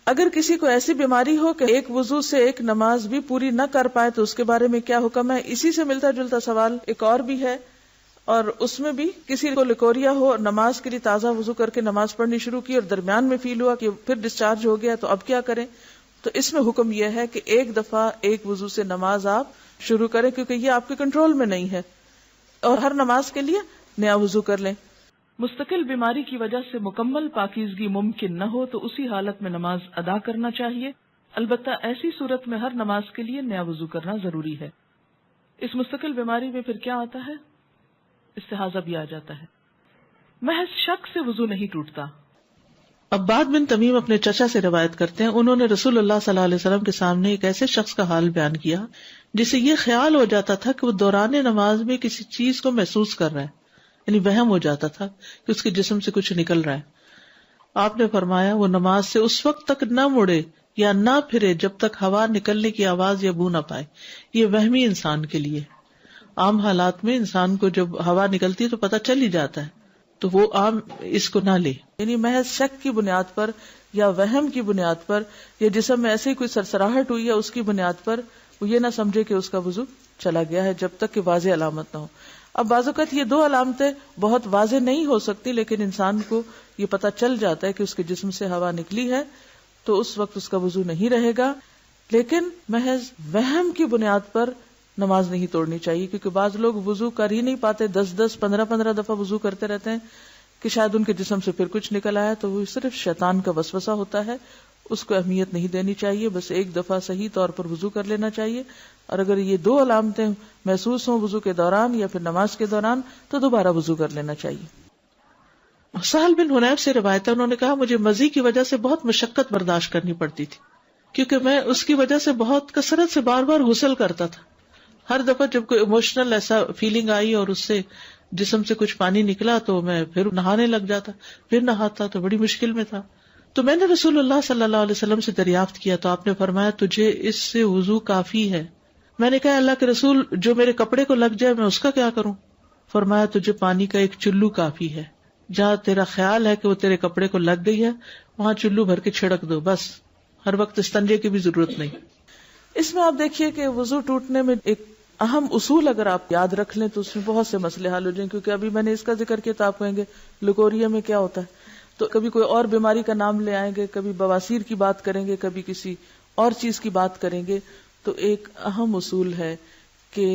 اگر کسی کو ایسی بیماری ہو کہ ایک وضو سے ایک نماز بھی پوری نہ کر پائے تو اس کے بارے میں کیا حکم ہے؟ اسی سے ملتا جلتا سوال ایک اور بھی ہے، اور اس میں بھی کسی کو لیکوریا ہو اور نماز کے لیے تازہ وضو کر کے نماز پڑھنی شروع کی اور درمیان میں فیل ہوا کہ پھر ڈسچارج ہو گیا تو اب کیا کریں؟ تو اس میں حکم یہ ہے کہ ایک دفعہ ایک وضو سے نماز آپ شروع کریں، کیونکہ یہ آپ کے کنٹرول میں نہیں ہے، اور ہر نماز کے لیے نیا وضو کر لیں۔ مستقل بیماری کی وجہ سے مکمل پاکیزگی ممکن نہ ہو تو اسی حالت میں نماز ادا کرنا چاہیے، البتہ ایسی صورت میں ہر نماز کے لیے نیا وضو کرنا ضروری ہے۔ اس مستقل بیماری میں پھر کیا آتا ہے؟ استحاضہ بھی آ جاتا ہے۔ محض شک سے وضو نہیں ٹوٹتا۔ عباد بن تمیم اپنے چچا سے روایت کرتے ہیں، انہوں نے رسول اللہ صلی اللہ علیہ وسلم کے سامنے ایک ایسے شخص کا حال بیان کیا جسے یہ خیال ہو جاتا تھا کہ وہ دوران نماز میں کسی چیز کو محسوس کر رہا ہے، یعنی وہم ہو جاتا تھا کہ اس کے جسم سے کچھ نکل رہا ہے۔ آپ نے فرمایا وہ نماز سے اس وقت تک نہ مڑے یا نہ پھرے جب تک ہوا نکلنے کی آواز یا بو نہ پائے۔ یہ وہمی انسان کے لیے، عام حالات میں انسان کو جب ہوا نکلتی ہے تو پتہ چل ہی جاتا ہے، تو وہ عام اس کو نہ لے، یعنی محض شک کی بنیاد پر یا وہم کی بنیاد پر یا جسم میں ایسے ہی کوئی سرسراہٹ ہوئی ہے اس کی بنیاد پر وہ یہ نہ سمجھے کہ اس کا وضو چلا گیا ہے جب تک کہ واضح علامت نہ ہو۔ اب بعض اوقات یہ دو علامتیں بہت واضح نہیں ہو سکتی، لیکن انسان کو یہ پتہ چل جاتا ہے کہ اس کے جسم سے ہوا نکلی ہے، تو اس وقت اس کا وضو نہیں رہے گا، لیکن محض وہم کی بنیاد پر نماز نہیں توڑنی چاہیے، کیونکہ بعض لوگ وضو کر ہی نہیں پاتے، 10 15 دفعہ وضو کرتے رہتے ہیں کہ شاید ان کے جسم سے پھر کچھ نکل آیا، تو وہ صرف شیطان کا وسوسہ ہوتا ہے، اس کو اہمیت نہیں دینی چاہیے، بس ایک دفعہ صحیح طور پر وضو کر لینا چاہیے، اور اگر یہ دو علامتیں محسوس ہوں وضو کے دوران یا پھر نماز کے دوران تو دوبارہ وضو کر لینا چاہیے۔ سہل بن حنیف سے روایت ہے، انہوں نے کہا مجھے مزی کی وجہ سے بہت مشقت برداشت کرنی پڑتی تھی، کیونکہ میں اس کی وجہ سے بہت کثرت سے بار بار غسل کرتا تھا۔ ہر دفعہ جب کوئی ایموشنل ایسا فیلنگ آئی اور اس سے جسم سے کچھ پانی نکلا تو میں پھر نہانے لگ جاتا، پھر نہاتا، تو بڑی مشکل میں تھا۔ تو میں نے رسول اللہ صلی اللہ علیہ وسلم سے دریافت کیا تو آپ نے فرمایا تجھے اس سے وضو کافی ہے۔ میں نے کہا اللہ کے رسول جو میرے کپڑے کو لگ جائے میں اس کا کیا کروں؟ فرمایا تجھے پانی کا ایک چلو کافی ہے، جہاں تیرا خیال ہے کہ وہ تیرے کپڑے کو لگ گئی ہے وہاں چلو بھر کے چھڑک دو، بس، ہر وقت استنجے کی بھی ضرورت نہیں۔ اس میں آپ دیکھیے کہ وضو ٹوٹنے میں ایک اہم اصول اگر آپ یاد رکھ لیں تو اس میں بہت سے مسئلے حل ہو جائیں، کیونکہ ابھی میں نے اس کا ذکر کیا تو آپ کہیں گے لیکوریا میں کیا ہوتا ہے، تو کبھی کوئی اور بیماری کا نام لے آئیں گے، کبھی بواسیر کی بات کریں گے، کبھی کسی اور چیز کی بات کریں گے، تو ایک اہم اصول ہے کہ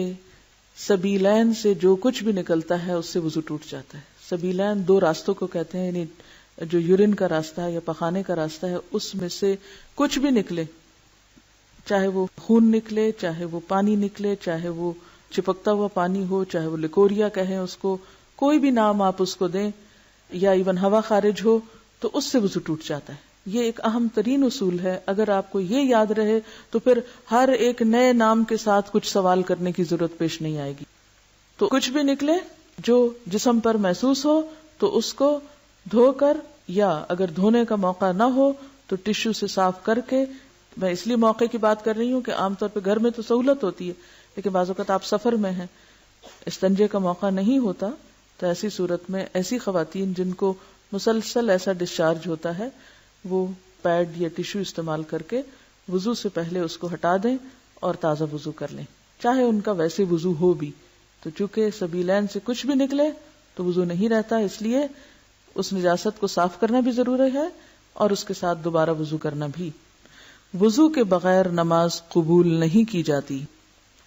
سبیلین سے جو کچھ بھی نکلتا ہے اس سے وضو ٹوٹ جاتا ہے۔ سبیلین دو راستوں کو کہتے ہیں، یعنی جو یورین کا راستہ ہے یا پخانے کا راستہ ہے اس میں سے کچھ بھی نکلے، چاہے وہ خون نکلے، چاہے وہ پانی نکلے، چاہے وہ چپکتا ہوا پانی ہو، چاہے وہ لیکوریا کہیں اس کو، کوئی بھی نام آپ اس کو دیں، یا ایون ہوا خارج ہو، تو اس سے وضو ٹوٹ جاتا ہے۔ یہ ایک اہم ترین اصول ہے، اگر آپ کو یہ یاد رہے تو پھر ہر ایک نئے نام کے ساتھ کچھ سوال کرنے کی ضرورت پیش نہیں آئے گی۔ تو کچھ بھی نکلے جو جسم پر محسوس ہو تو اس کو دھو کر، یا اگر دھونے کا موقع نہ ہو تو ٹشو سے صاف کر کے، میں اس لیے موقع کی بات کر رہی ہوں کہ عام طور پہ گھر میں تو سہولت ہوتی ہے، لیکن بعض اوقات آپ سفر میں ہیں، استنجے کا موقع نہیں ہوتا، تو ایسی صورت میں ایسی خواتین جن کو مسلسل ایسا ڈسچارج ہوتا ہے وہ پیڈ یا ٹشو استعمال کر کے وضو سے پہلے اس کو ہٹا دیں اور تازہ وضو کر لیں، چاہے ان کا ویسے وضو ہو بھی، تو چونکہ سبیلین سے کچھ بھی نکلے تو وضو نہیں رہتا، اس لیے اس نجاست کو صاف کرنا بھی ضروری ہے اور اس کے ساتھ دوبارہ وضو کرنا بھی۔ وضو کے بغیر نماز قبول نہیں کی جاتی۔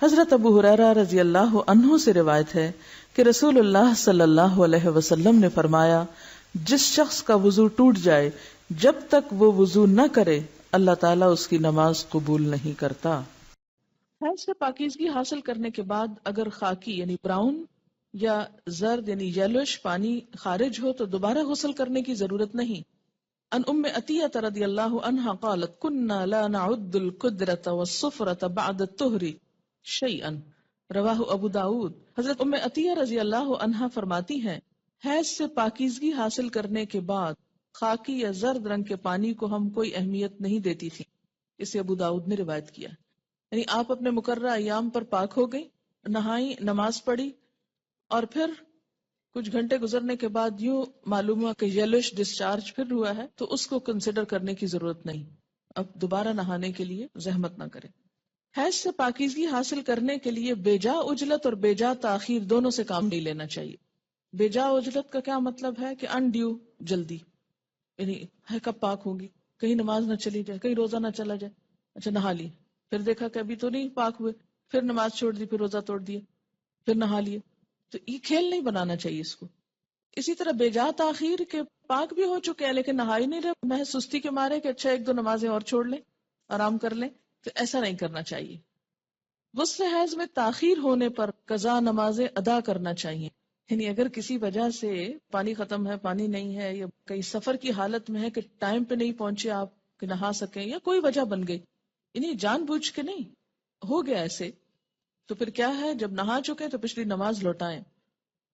حضرت ابو ہریرہ رضی اللہ عنہ سے روایت ہے کہ رسول اللہ صلی اللہ علیہ وسلم نے فرمایا جس شخص کا وضو ٹوٹ جائے جب تک وہ وضو نہ کرے اللہ تعالیٰ اس کی نماز قبول نہیں کرتا۔ حیض سے پاکیزگی حاصل کرنے کے بعد اگر خاکی یعنی براؤن یا زرد یعنی یلوش پانی خارج ہو تو دوبارہ غسل کرنے کی ضرورت نہیں۔ ان ام عطیہ رضی اللہ عنہا قالت كنا لا نعد القدرة والصفرة بعد الطہر شیئا، رواہ ابو داود۔ حضرت ام عطیہ رضی اللہ عنہا فرماتی ہیں حیض سے پاکیزگی حاصل کرنے کے بعد خاکی یا زرد رنگ کے پانی کو ہم کوئی اہمیت نہیں دیتی تھی، اسے ابو داؤد نے روایت کیا، یعنی آپ اپنے مقررہ ایام پر پاک ہو گئی، نہائی، نماز پڑھی، اور پھر کچھ گھنٹے گزرنے کے بعد یوں معلوم ہوا کہ یلوش ڈسچارج پھر ہوا ہے تو اس کو کنسیڈر کرنے کی ضرورت نہیں، اب دوبارہ نہانے کے لیے زحمت نہ کرے. حیض سے پاکیزگی حاصل کرنے کے لیے بیجا عجلت اور بیجا تاخیر دونوں سے کام نہیں لینا چاہیے. بیجا عجلت کا کیا مطلب ہے کہ انڈیو جلدی، یعنی ہے کب پاک ہوگی، کہیں نماز نہ چلی جائے، کہیں روزہ نہ چلا جائے، اچھا نہا لی، پھر دیکھا کہ ابھی تو نہیں پاک ہوئے، پھر نماز چھوڑ دی، پھر روزہ توڑ دیا، پھر نہا لیے. تو یہ کھیل نہیں بنانا چاہیے اس کو. اسی طرح بیجا تاخیر کے پاک بھی ہو چکے ہیں لیکن نہا ہی نہیں رہے، محض سستی کے مارے کہ اچھا ایک دو نمازیں اور چھوڑ لیں، آرام کر لیں، تو ایسا نہیں کرنا چاہیے. غسل حیض میں تاخیر ہونے پر قضا نمازیں ادا کرنا چاہیے. یعنی اگر کسی وجہ سے پانی ختم ہے، پانی نہیں ہے، یا کئی سفر کی حالت میں ہے کہ ٹائم پہ نہیں پہنچے آپ کہ نہا سکیں، یا کوئی وجہ بن گئی، یعنی جان بوجھ کے نہیں ہو گیا ایسے، تو پھر کیا ہے، جب نہا چکے تو پچھلی نماز لوٹائیں.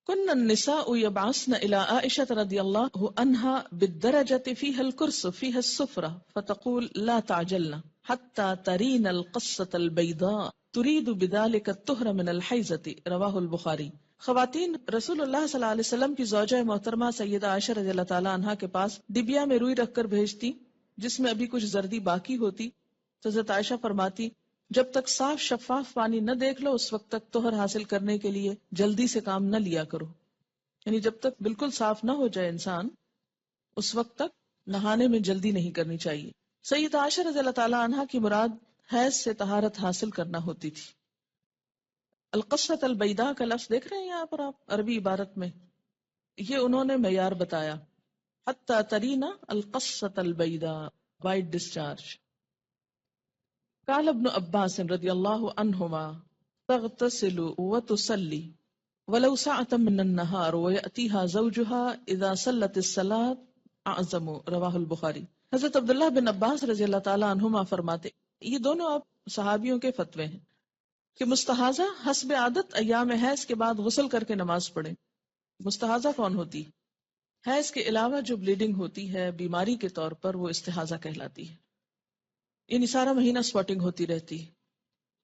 کن النساء يبعثن الى عائشة رضی اللہ عنها بالدرجة فيها الكرس فيها السفرة فتقول لا تعجلن حتى ترين القصة البيضاء تريد بذلك الطهر من الحيضة رواہ البخاری. خواتین رسول اللہ صلی اللہ علیہ وسلم کی زوجہ محترمہ سیدہ عائشہ رضی اللہ تعالی عنہا کے پاس ڈبیا میں روئی رکھ کر بھیجتی جس میں ابھی کچھ زردی باقی ہوتی. تو حضرت عائشہ فرماتی جب تک صاف شفاف پانی نہ دیکھ لو اس وقت تک طہر حاصل کرنے کے لیے جلدی سے کام نہ لیا کرو. یعنی جب تک بالکل صاف نہ ہو جائے انسان اس وقت تک نہانے میں جلدی نہیں کرنی چاہیے. سیدہ عائشہ رضی اللہ تعالی عنہا کی مراد حیض سے طہارت حاصل کرنا ہوتی تھی. القصۃ البیضاء کا لفظ دیکھ رہے ہیں یہاں پر آپ عربی عبارت میں، یہ انہوں نے معیار بتایا، حتی ترینا القصۃ البیضاء، وائٹ ڈسچارج. قال ابن عباس رضی اللہ عنہما تغتسل وتصلی ولو ساعة من النهار ويأتيها زوجها اذا صلت الصلاة اعظم رواہ البخاری. حضرت عبداللہ بن عباس رضی اللہ تعالی عنہما فرماتے، یہ دونوں آپ صحابیوں کے فتوے ہیں کہ مستحاضہ حسب عادت ایام حیض کے بعد غسل کر کے نماز پڑھے. مستحاضہ کون ہوتی؟ حیض کے علاوہ جو بلیڈنگ ہوتی ہے بیماری کے طور پر وہ استحاضہ کہلاتی ہے، یعنی سارا مہینہ سپاٹنگ ہوتی رہتی.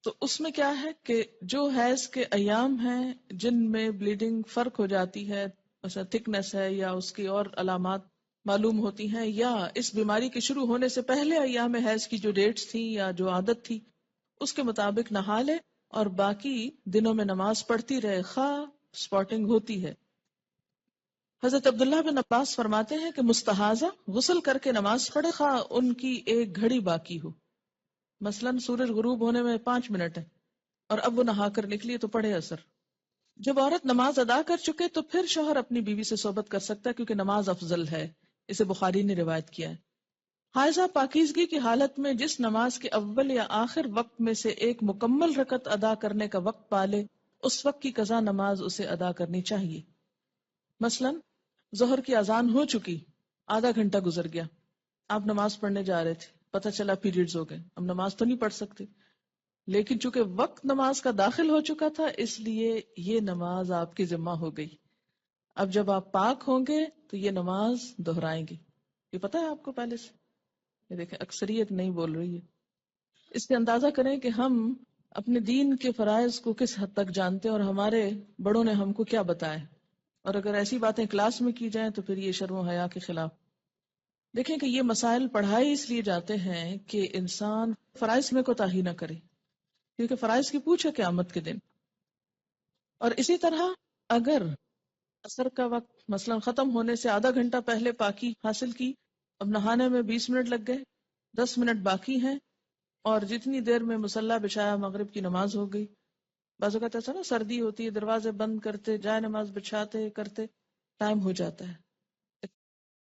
تو اس میں کیا ہے کہ جو حیض کے ایام ہیں جن میں بلیڈنگ فرق ہو جاتی ہے، مثلا تھکنس ہے یا اس کی اور علامات معلوم ہوتی ہیں، یا اس بیماری کے شروع ہونے سے پہلے ایام حیض کی جو ڈیٹس تھیں یا جو عادت تھی اس کے مطابق نہا لے اور باقی دنوں میں نماز پڑھتی رہے خواہ سپاٹنگ ہوتی ہے. حضرت عبداللہ بن عباس فرماتے ہیں کہ مستحاضہ غسل کر کے نماز پڑھے خواہ ان کی ایک گھڑی باقی ہو، مثلاً سورج غروب ہونے میں 5 منٹ ہے اور اب وہ نہا کر نکلی تو پڑھے اثر. جب عورت نماز ادا کر چکے تو پھر شوہر اپنی بیوی سے صحبت کر سکتا ہے کیونکہ نماز افضل ہے، اسے بخاری نے روایت کیا ہے. حائضہ پاکیزگی کی حالت میں جس نماز کے اول یا آخر وقت میں سے ایک مکمل رکعت ادا کرنے کا وقت پالے اس وقت کی قضا نماز اسے ادا کرنی چاہیے. مثلاً ظہر کی اذان ہو چکی، آدھا گھنٹہ گزر گیا، آپ نماز پڑھنے جا رہے تھے، پتہ چلا پیریڈز ہو گئے، اب نماز تو نہیں پڑھ سکتے، لیکن چونکہ وقت نماز کا داخل ہو چکا تھا اس لیے یہ نماز آپ کی ذمہ ہو گئی. اب جب آپ پاک ہوں گے تو یہ نماز دہرائیں گے. یہ پتہ ہے آپ کو پہلے سے؟ یہ دیکھیں اکثریت نہیں بول رہی ہے. اس سے اندازہ کریں کہ ہم اپنے دین کے فرائض کو کس حد تک جانتے ہیں اور ہمارے بڑوں نے ہم کو کیا بتایا. اور اگر ایسی باتیں کلاس میں کی جائیں تو پھر یہ شرم و حیا کے خلاف. دیکھیں کہ یہ مسائل پڑھائے اس لیے جاتے ہیں کہ انسان فرائض میں کوتاہی نہ کرے، کیونکہ فرائض کی پوچھ ہے قیامت کے دن. اور اسی طرح اگر عصر کا وقت مثلا ختم ہونے سے آدھا گھنٹہ پہلے پاکی حاصل کی، اب نہانے میں 20 منٹ لگ گئے، 10 منٹ باقی ہیں، اور جتنی دیر میں مصلی بچھایا مغرب کی نماز ہو گئی. بعض اوقات ایسا نا سردی ہوتی ہے، دروازے بند کرتے جائے نماز بچھاتے کرتے ٹائم ہو جاتا ہے،